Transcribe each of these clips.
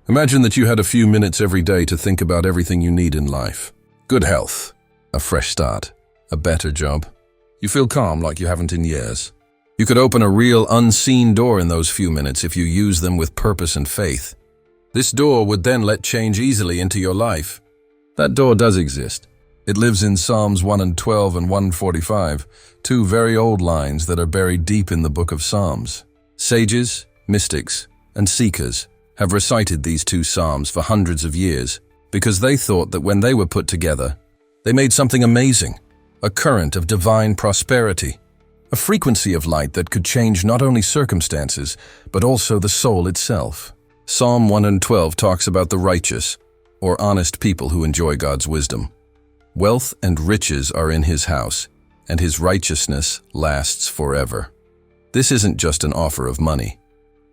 Imagine that you had a few minutes every day to think about everything you need in life. Good health, a fresh start, a better job. You feel calm like you haven't in years. You could open a real unseen door in those few minutes if you use them with purpose and faith. This door would then let change easily into your life. That door does exist. It lives in Psalms 112 and 145, two very old lines that are buried deep in the book of Psalms. Sages, mystics, and seekers have recited these two psalms for hundreds of years because they thought that when they were put together, they made something amazing, a current of divine prosperity, a frequency of light that could change not only circumstances, but also the soul itself. Psalm 112 talks about the righteous, or honest people who enjoy God's wisdom. Wealth and riches are in his house, and his righteousness lasts forever. This isn't just an offer of money.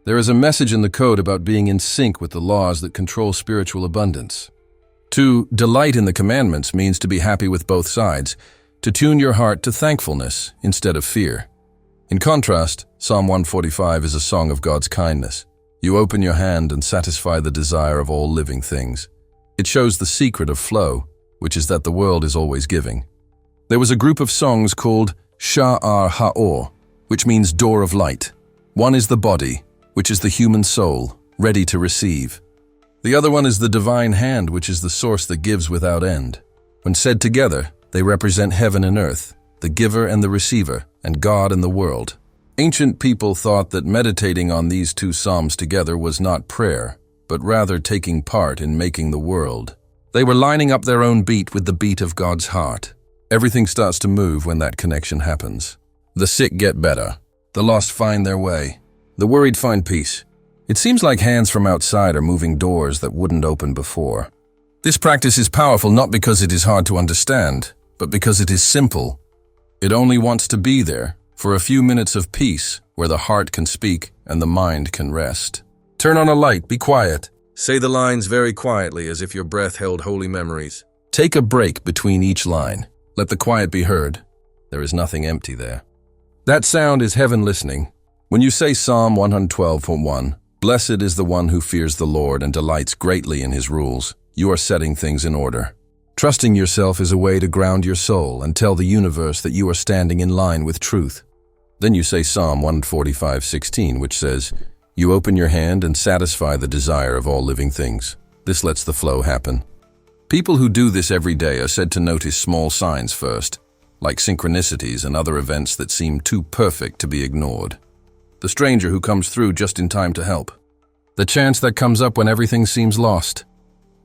There is a message in the code about being in sync with the laws that control spiritual abundance. To delight in the commandments means to be happy with both sides, to tune your heart to thankfulness instead of fear. In contrast, Psalm 145 is a song of God's kindness. You open your hand and satisfy the desire of all living things. It shows the secret of flow, which is that the world is always giving. There was a group of songs called Sha'ar Ha'or, which means door of light. One is the body, which is the human soul, ready to receive. The other one is the divine hand, which is the source that gives without end. When said together, they represent heaven and earth, the giver and the receiver, and God and the world. Ancient people thought that meditating on these two psalms together was not prayer, but rather taking part in making the world. They were lining up their own beat with the beat of God's heart. Everything starts to move when that connection happens. The sick get better. The lost find their way. The worried find peace. It seems like hands from outside are moving doors that wouldn't open before. This practice is powerful not because it is hard to understand, but because it is simple. It only wants to be there for a few minutes of peace where the heart can speak and the mind can rest. Turn on a light, be quiet. Say the lines very quietly as if your breath held holy memories. Take a break between each line. Let the quiet be heard. There is nothing empty there. That sound is heaven listening. When you say Psalm 112:1, "Blessed is the one who fears the Lord and delights greatly in his rules," you are setting things in order. Trusting yourself is a way to ground your soul and tell the universe that you are standing in line with truth. Then you say Psalm 145:16, which says, "You open your hand and satisfy the desire of all living things." This lets the flow happen. People who do this every day are said to notice small signs first, like synchronicities and other events that seem too perfect to be ignored. The stranger who comes through just in time to help. The chance that comes up when everything seems lost.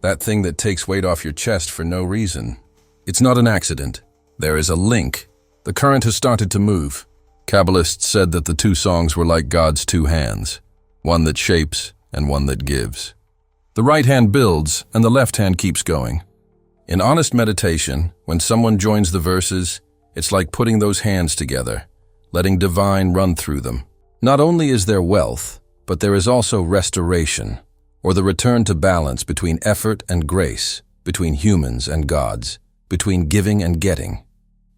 That thing that takes weight off your chest for no reason. It's not an accident. There is a link. The current has started to move. Kabbalists said that the two songs were like God's two hands, one that shapes and one that gives. The right hand builds and the left hand keeps going. In honest meditation, when someone joins the verses, it's like putting those hands together, letting divine run through them. Not only is there wealth, but there is also restoration, or the return to balance between effort and grace, between humans and gods, between giving and getting.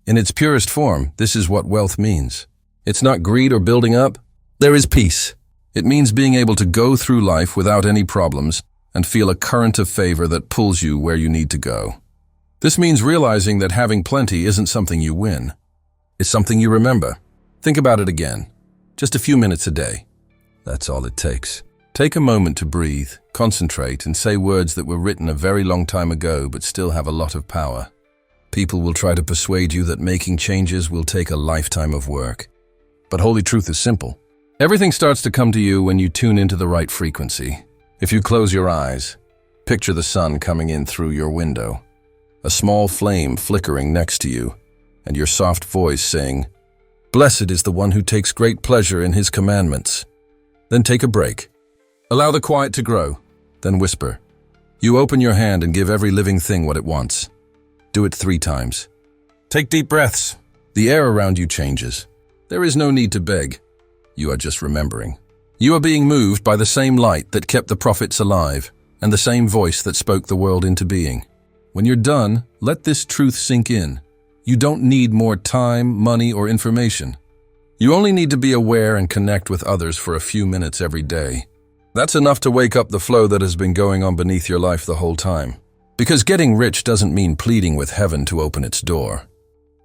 In its purest form, this is what wealth means. It's not greed or building up. There is peace. It means being able to go through life without any problems and feel a current of favor that pulls you where you need to go. This means realizing that having plenty isn't something you win. It's something you remember. Think about it again. Just a few minutes a day. That's all it takes. Take a moment to breathe, concentrate, and say words that were written a very long time ago but still have a lot of power. People will try to persuade you that making changes will take a lifetime of work. But holy truth is simple. Everything starts to come to you when you tune into the right frequency. If you close your eyes, picture the sun coming in through your window, a small flame flickering next to you, and your soft voice saying, "Blessed is the one who takes great pleasure in his commandments." Then take a break. Allow the quiet to grow, then whisper. You open your hand and give every living thing what it wants. Do it 3 times. Take deep breaths. The air around you changes. There is no need to beg. You are just remembering. You are being moved by the same light that kept the prophets alive and the same voice that spoke the world into being. When you're done, let this truth sink in. You don't need more time, money, or information. You only need to be aware and connect with others for a few minutes every day. That's enough to wake up the flow that has been going on beneath your life the whole time. Because getting rich doesn't mean pleading with heaven to open its door.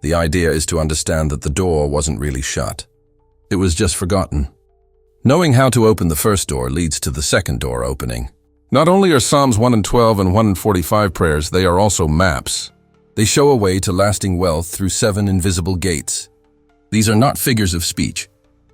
The idea is to understand that the door wasn't really shut. It was just forgotten. Knowing how to open the first door leads to the second door opening. Not only are Psalms 112 and 145 prayers, they are also maps. They show a way to lasting wealth through 7 invisible gates. These are not figures of speech.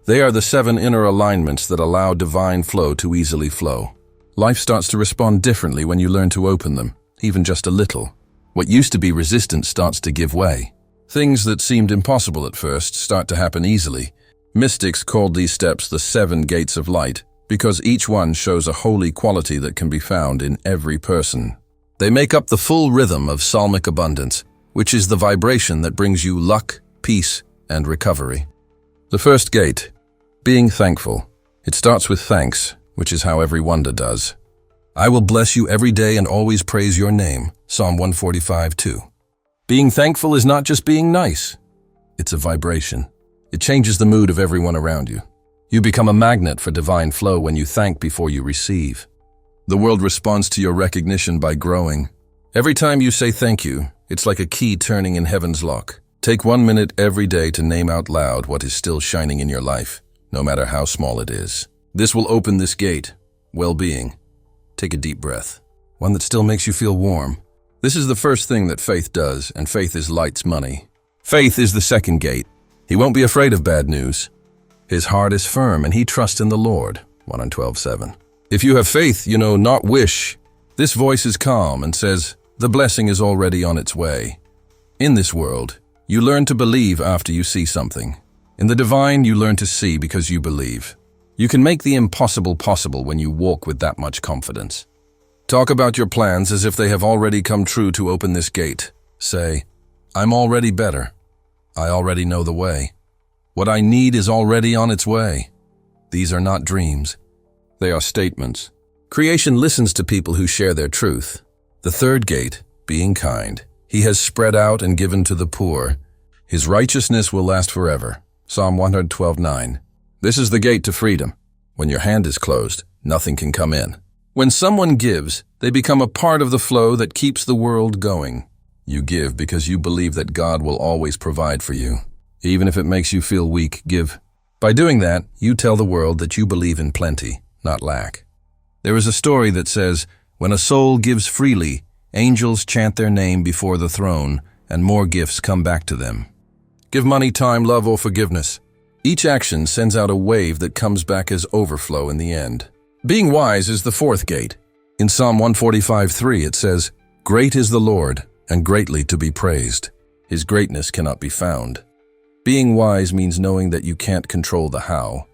They are the 7 inner alignments that allow divine flow to easily flow. Life starts to respond differently when you learn to open them, even just a little. What used to be resistance starts to give way. Things that seemed impossible at first start to happen easily. Mystics called these steps the 7 gates of light, because each one shows a holy quality that can be found in every person. They make up the full rhythm of psalmic abundance, which is the vibration that brings you luck, peace, and recovery. The first gate, being thankful. It starts with thanks, which is how every wonder does. I will bless you every day and always praise your name, Psalm 145:2. Being thankful is not just being nice. It's a vibration. It changes the mood of everyone around you. You become a magnet for divine flow when you thank before you receive. The world responds to your recognition by growing. Every time you say thank you, it's like a key turning in heaven's lock. Take 1 minute every day to name out loud what is still shining in your life, no matter how small it is. This will open this gate, well-being. Take a deep breath, one that still makes you feel warm. This is the first thing that faith does, and faith is light's money. Faith is the second gate. He won't be afraid of bad news. His heart is firm, and he trusts in the Lord, 1:12:7. If you have faith, not wish. This voice is calm and says, the blessing is already on its way. In this world, you learn to believe after you see something. In the divine, you learn to see because you believe. You can make the impossible possible when you walk with that much confidence. Talk about your plans as if they have already come true to open this gate. Say, I'm already better. I already know the way. What I need is already on its way. These are not dreams. They are statements. Creation listens to people who share their truth. The third gate, being kind. He has spread out and given to the poor. His righteousness will last forever. Psalm 112:9. This is the gate to freedom. When your hand is closed, nothing can come in. When someone gives, they become a part of the flow that keeps the world going. You give because you believe that God will always provide for you. Even if it makes you feel weak, give. By doing that, you tell the world that you believe in plenty, not lack. There is a story that says, when a soul gives freely, angels chant their name before the throne, and more gifts come back to them. Give money, time, love, or forgiveness. Each action sends out a wave that comes back as overflow in the end. Being wise is the fourth gate. In Psalm 145:3 it says, Great is the Lord, and greatly to be praised. His greatness cannot be found. Being wise means knowing that you can't control the how.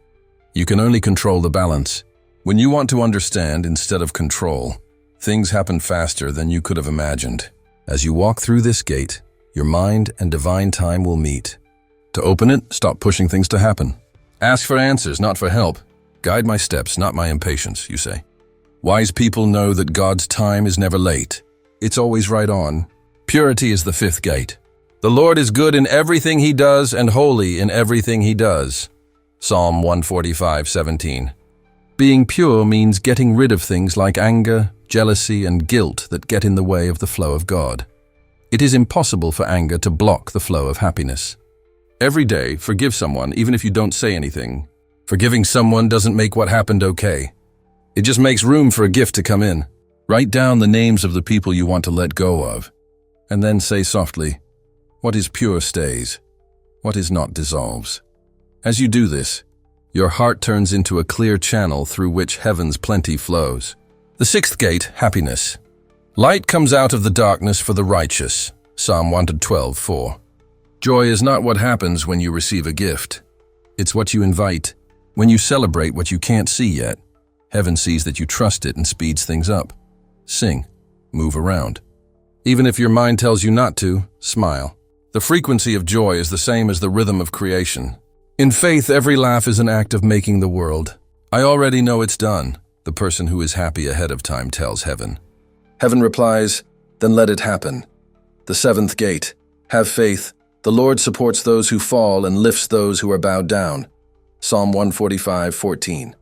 You can only control the balance. When you want to understand instead of control, things happen faster than you could have imagined. As you walk through this gate, your mind and divine time will meet. To open it, stop pushing things to happen. Ask for answers, not for help. Guide my steps, not my impatience, you say. Wise people know that God's time is never late. It's always right on. Purity is the fifth gate. The Lord is good in everything he does and holy in everything he does. Psalm 145:17. Being pure means getting rid of things like anger, jealousy, and guilt that get in the way of the flow of God. It is impossible for anger to block the flow of happiness. Every day, forgive someone even if you don't say anything. Forgiving someone doesn't make what happened okay. It just makes room for a gift to come in. Write down the names of the people you want to let go of, and then say softly, what is pure stays, what is not dissolves. As you do this, your heart turns into a clear channel through which heaven's plenty flows. The sixth gate, happiness. Light comes out of the darkness for the righteous. Psalm 112:4. Joy is not what happens when you receive a gift. It's what you invite. When you celebrate what you can't see yet, heaven sees that you trust it and speeds things up. Sing, move around. Even if your mind tells you not to, smile. The frequency of joy is the same as the rhythm of creation. In faith, every laugh is an act of making the world. I already know it's done, the person who is happy ahead of time tells heaven. Heaven replies, then let it happen. The seventh gate, have faith. The Lord supports those who fall and lifts those who are bowed down. Psalm 145:14.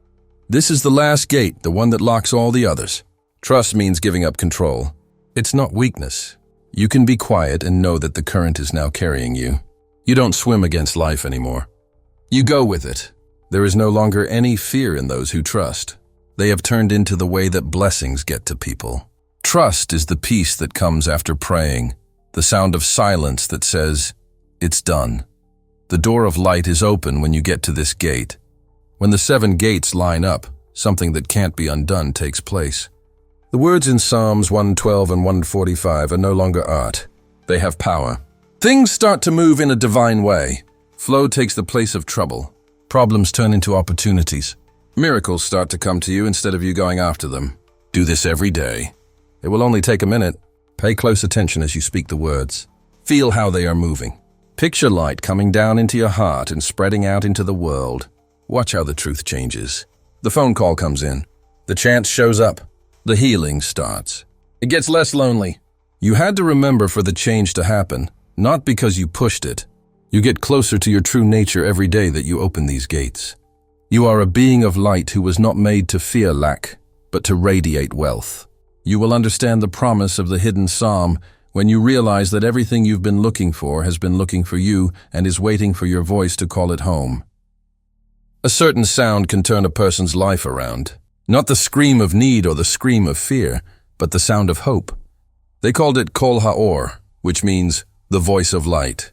This is the last gate, the one that locks all the others. Trust means giving up control. It's not weakness. You can be quiet and know that the current is now carrying you. You don't swim against life anymore. You go with it. There is no longer any fear in those who trust. They have turned into the way that blessings get to people. Trust is the peace that comes after praying, the sound of silence that says, "It's done." The door of light is open when you get to this gate. When the 7 gates line up, something that can't be undone takes place. The words in Psalms 112 and 145 are no longer art. They have power. Things start to move in a divine way. Flow takes the place of trouble. Problems turn into opportunities. Miracles start to come to you instead of you going after them. Do this every day. It will only take a minute. Pay close attention as you speak the words. Feel how they are moving. Picture light coming down into your heart and spreading out into the world. Watch how the truth changes. The phone call comes in. The chance shows up. The healing starts. It gets less lonely. You had to remember for the change to happen, not because you pushed it. You get closer to your true nature every day that you open these gates. You are a being of light who was not made to fear lack, but to radiate wealth. You will understand the promise of the hidden psalm when you realize that everything you've been looking for has been looking for you and is waiting for your voice to call it home. A certain sound can turn a person's life around. Not the scream of need or the scream of fear, but the sound of hope. They called it Kol Ha'or, which means the voice of light.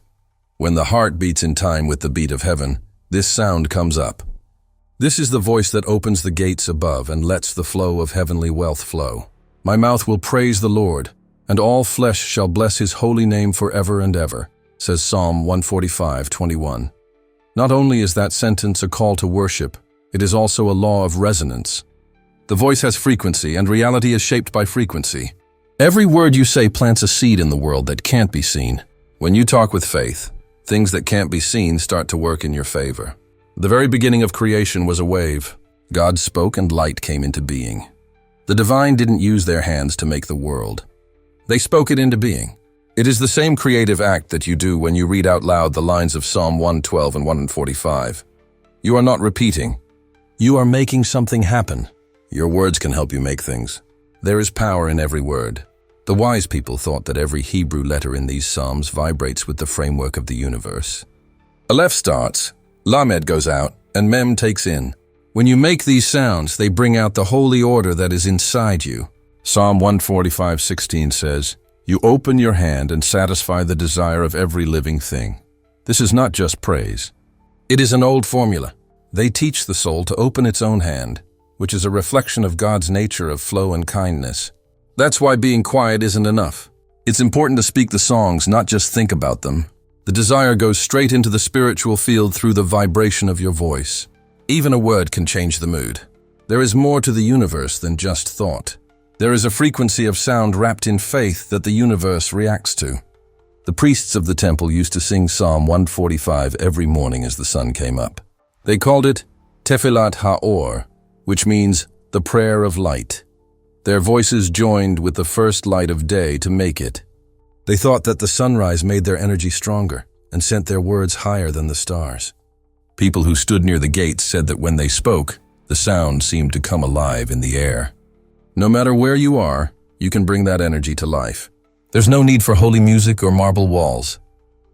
When the heart beats in time with the beat of heaven, this sound comes up. This is the voice that opens the gates above and lets the flow of heavenly wealth flow. My mouth will praise the Lord, and all flesh shall bless his holy name forever and ever, says Psalm 145:21. Not only is that sentence a call to worship, it is also a law of resonance. The voice has frequency, and reality is shaped by frequency. Every word you say plants a seed in the world that can't be seen. When you talk with faith, things that can't be seen start to work in your favor. The very beginning of creation was a wave. God spoke and light came into being. The divine didn't use their hands to make the world. They spoke it into being. It is the same creative act that you do when you read out loud the lines of Psalm 112 and 145. You are not repeating. You are making something happen. Your words can help you make things. There is power in every word. The wise people thought that every Hebrew letter in these psalms vibrates with the framework of the universe. Aleph starts, Lamed goes out, and Mem takes in. When you make these sounds, they bring out the holy order that is inside you. Psalm 145:16 says, "You open your hand and satisfy the desire of every living thing." This is not just praise. It is an old formula. They teach the soul to open its own hand, which is a reflection of God's nature of flow and kindness. That's why being quiet isn't enough. It's important to speak the songs, not just think about them. The desire goes straight into the spiritual field through the vibration of your voice. Even a word can change the mood. There is more to the universe than just thought. There is a frequency of sound wrapped in faith that the universe reacts to. The priests of the temple used to sing Psalm 145 every morning as the sun came up. They called it Tefillat Ha'or, which means the prayer of light. Their voices joined with the first light of day to make it. They thought that the sunrise made their energy stronger and sent their words higher than the stars. People who stood near the gates said that when they spoke, the sound seemed to come alive in the air. No matter where you are, you can bring that energy to life. There's no need for holy music or marble walls.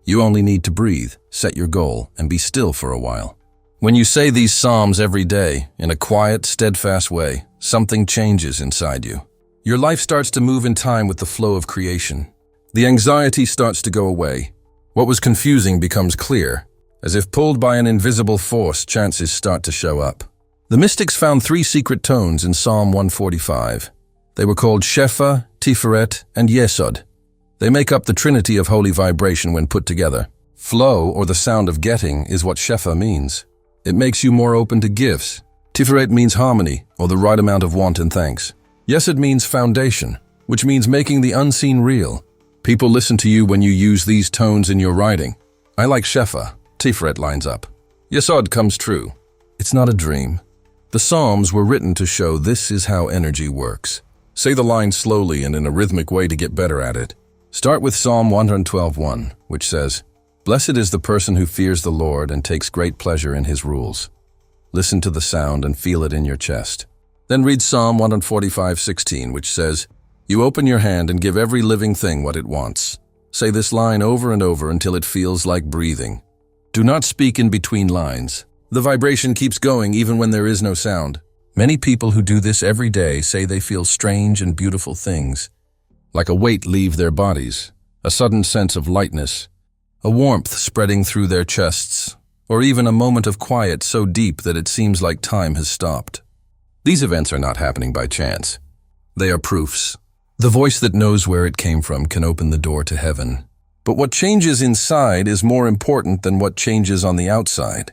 You only need to breathe, set your goal, and be still for a while. When you say these psalms every day, in a quiet, steadfast way, something changes inside you. Your life starts to move in time with the flow of creation. The anxiety starts to go away. What was confusing becomes clear. As if pulled by an invisible force, chances start to show up. The mystics found 3 secret tones in Psalm 145. They were called Shefa, Tiferet, and Yesod. They make up the trinity of holy vibration when put together. Flow, or the sound of getting, is what Shefa means. It makes you more open to gifts. Tiferet means harmony, or the right amount of want and thanks. Yesod means foundation, which means making the unseen real. People listen to you when you use these tones in your writing. I like Shefa. Tiferet lines up. Yesod comes true. It's not a dream. The Psalms were written to show this is how energy works. Say the line slowly and in a rhythmic way to get better at it. Start with Psalm 112:1, which says, "Blessed is the person who fears the Lord and takes great pleasure in his rules." Listen to the sound and feel it in your chest. Then read Psalm 145:16, which says, "You open your hand and give every living thing what it wants." Say this line over and over until it feels like breathing. Do not speak in between lines. The vibration keeps going even when there is no sound. Many people who do this every day say they feel strange and beautiful things, like a weight leave their bodies, a sudden sense of lightness, a warmth spreading through their chests, or even a moment of quiet so deep that it seems like time has stopped. These events are not happening by chance. They are proofs. The voice that knows where it came from can open the door to heaven. But what changes inside is more important than what changes on the outside.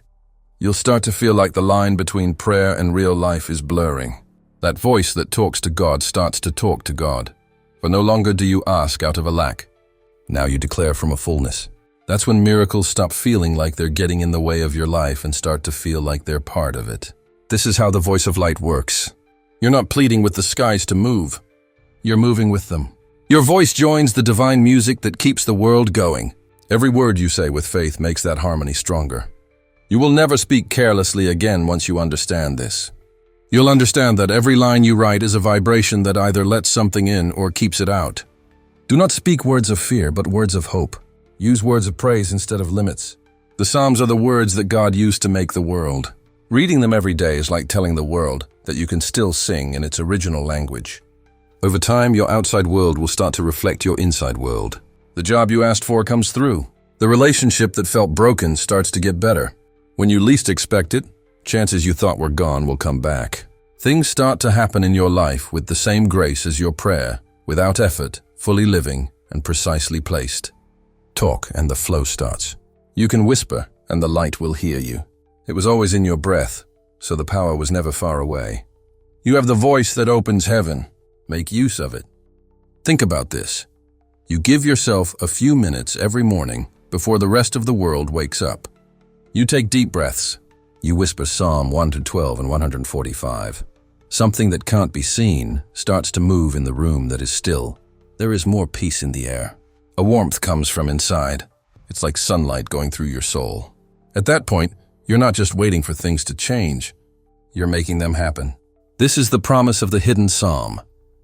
You'll start to feel like the line between prayer and real life is blurring. That voice that talks to God starts to talk to God. For no longer do you ask out of a lack. Now you declare from a fullness. That's when miracles stop feeling like they're getting in the way of your life and start to feel like they're part of it. This is how the voice of light works. You're not pleading with the skies to move. You're moving with them. Your voice joins the divine music that keeps the world going. Every word you say with faith makes that harmony stronger. You will never speak carelessly again once you understand this. You'll understand that every line you write is a vibration that either lets something in or keeps it out. Do not speak words of fear, but words of hope. Use words of praise instead of limits. The Psalms are the words that God used to make the world. Reading them every day is like telling the world that you can still sing in its original language. Over time, your outside world will start to reflect your inside world. The job you asked for comes through. The relationship that felt broken starts to get better. When you least expect it, chances you thought were gone will come back. Things start to happen in your life with the same grace as your prayer, without effort, fully living, and precisely placed. Talk and the flow starts. You can whisper and the light will hear you. It was always in your breath, so the power was never far away. You have the voice that opens heaven. Make use of it. Think about this. You give yourself a few minutes every morning before the rest of the world wakes up. You take deep breaths. You whisper Psalm 1-12 and 145. Something that can't be seen starts to move in the room that is still. There is more peace in the air. A warmth comes from inside. It's like sunlight going through your soul. At that point, you're not just waiting for things to change. You're making them happen. This is the promise of the hidden psalm.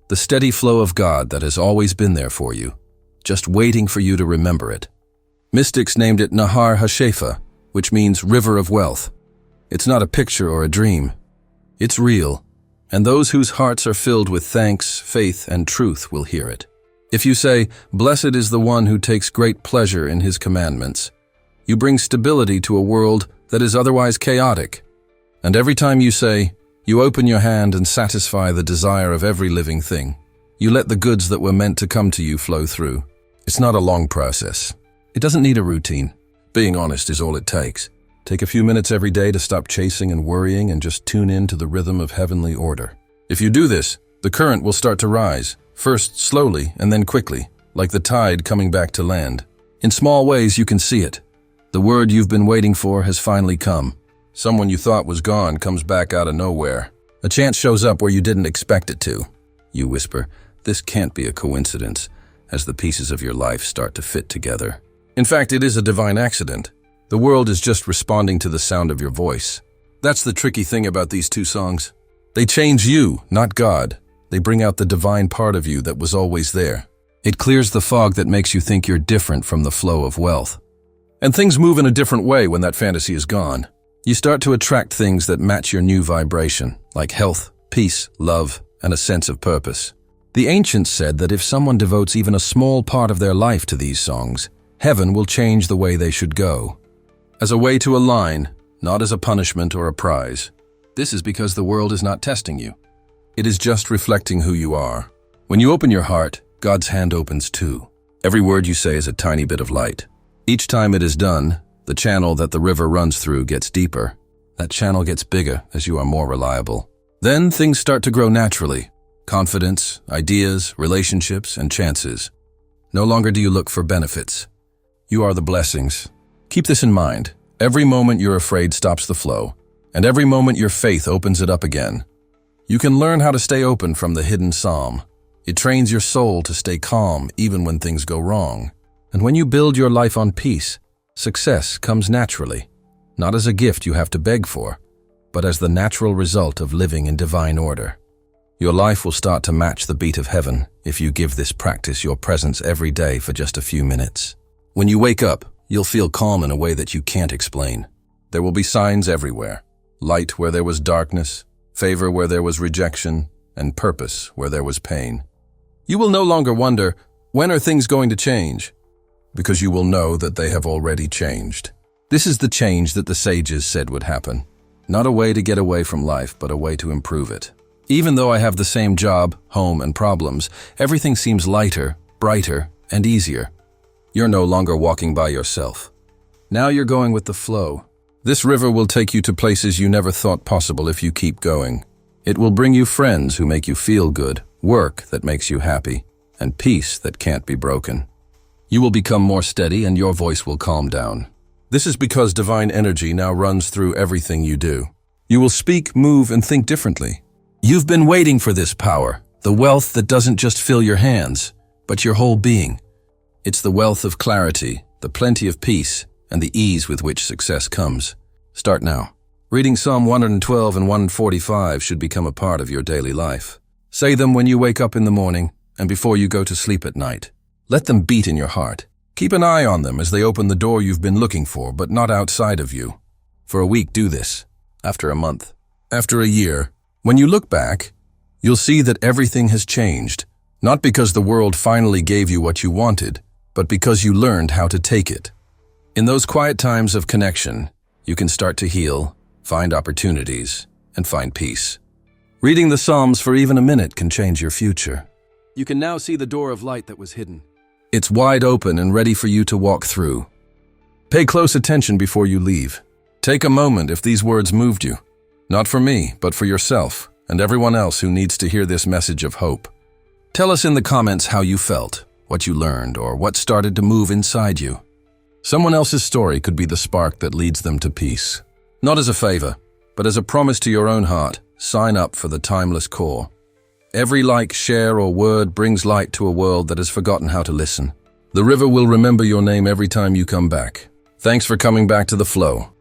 The steady flow of God that has always been there for you, just waiting for you to remember it. Mystics named it Nahar HaShefa, which means river of wealth. It's not a picture or a dream. It's real, and those whose hearts are filled with thanks, faith, and truth will hear it. If you say, "Blessed is the one who takes great pleasure in his commandments," you bring stability to a world that is otherwise chaotic. And every time you say, "You open your hand and satisfy the desire of every living thing," you let the goods that were meant to come to you flow through. It's not a long process. It doesn't need a routine. Being honest is all it takes. Take a few minutes every day to stop chasing and worrying and just tune in to the rhythm of heavenly order. If you do this, the current will start to rise, first slowly and then quickly, like the tide coming back to land. In small ways you can see it. The word you've been waiting for has finally come. Someone you thought was gone comes back out of nowhere. A chance shows up where you didn't expect it to. You whisper, "This can't be a coincidence," as the pieces of your life start to fit together. In fact, it is a divine accident. The world is just responding to the sound of your voice. That's the tricky thing about these two songs. They change you, not God. They bring out the divine part of you that was always there. It clears the fog that makes you think you're different from the flow of wealth. And things move in a different way when that fantasy is gone. You start to attract things that match your new vibration, like health, peace, love, and a sense of purpose. The ancients said that if someone devotes even a small part of their life to these songs, heaven will change the way they should go. As a way to align, not as a punishment or a prize. This is because the world is not testing you. It is just reflecting who you are. When you open your heart, God's hand opens too. Every word you say is a tiny bit of light. Each time it is done, the channel that the river runs through gets deeper. That channel gets bigger as you are more reliable. Then things start to grow naturally. Confidence, ideas, relationships, and chances. No longer do you look for benefits. You are the blessings. Keep this in mind. Every moment you're afraid stops the flow, and every moment your faith opens it up again. You can learn how to stay open from the hidden psalm. It trains your soul to stay calm even when things go wrong. And when you build your life on peace, success comes naturally, not as a gift you have to beg for, but as the natural result of living in divine order. Your life will start to match the beat of heaven if you give this practice your presence every day for just a few minutes. When you wake up, you'll feel calm in a way that you can't explain. There will be signs everywhere: light where there was darkness, favor where there was rejection, and purpose where there was pain. You will no longer wonder, when are things going to change? Because you will know that they have already changed. This is the change that the sages said would happen. Not a way to get away from life, but a way to improve it. Even though I have the same job, home, and problems, everything seems lighter, brighter, and easier. You're no longer walking by yourself. Now you're going with the flow. This river will take you to places you never thought possible if you keep going. It will bring you friends who make you feel good, work that makes you happy, and peace that can't be broken. You will become more steady and your voice will calm down. This is because divine energy now runs through everything you do. You will speak, move, and think differently. You've been waiting for this power, the wealth that doesn't just fill your hands, but your whole being. It's the wealth of clarity, the plenty of peace, and the ease with which success comes. Start now. Reading Psalm 112 and 145 should become a part of your daily life. Say them when you wake up in the morning and before you go to sleep at night. Let them beat in your heart. Keep an eye on them as they open the door you've been looking for, but not outside of you. For a week, do this. After a month. After a year. When you look back, you'll see that everything has changed. Not because the world finally gave you what you wanted, but because you learned how to take it. In those quiet times of connection, you can start to heal, find opportunities, and find peace. Reading the Psalms for even a minute can change your future. You can now see the door of light that was hidden. It's wide open and ready for you to walk through. Pay close attention before you leave. Take a moment if these words moved you. Not for me, but for yourself and everyone else who needs to hear this message of hope. Tell us in the comments how you felt, what you learned, or what started to move inside you. Someone else's story could be the spark that leads them to peace. Not as a favor, but as a promise to your own heart, sign up for the timeless core. Every like, share, or word brings light to a world that has forgotten how to listen. The river will remember your name every time you come back. Thanks for coming back to the flow.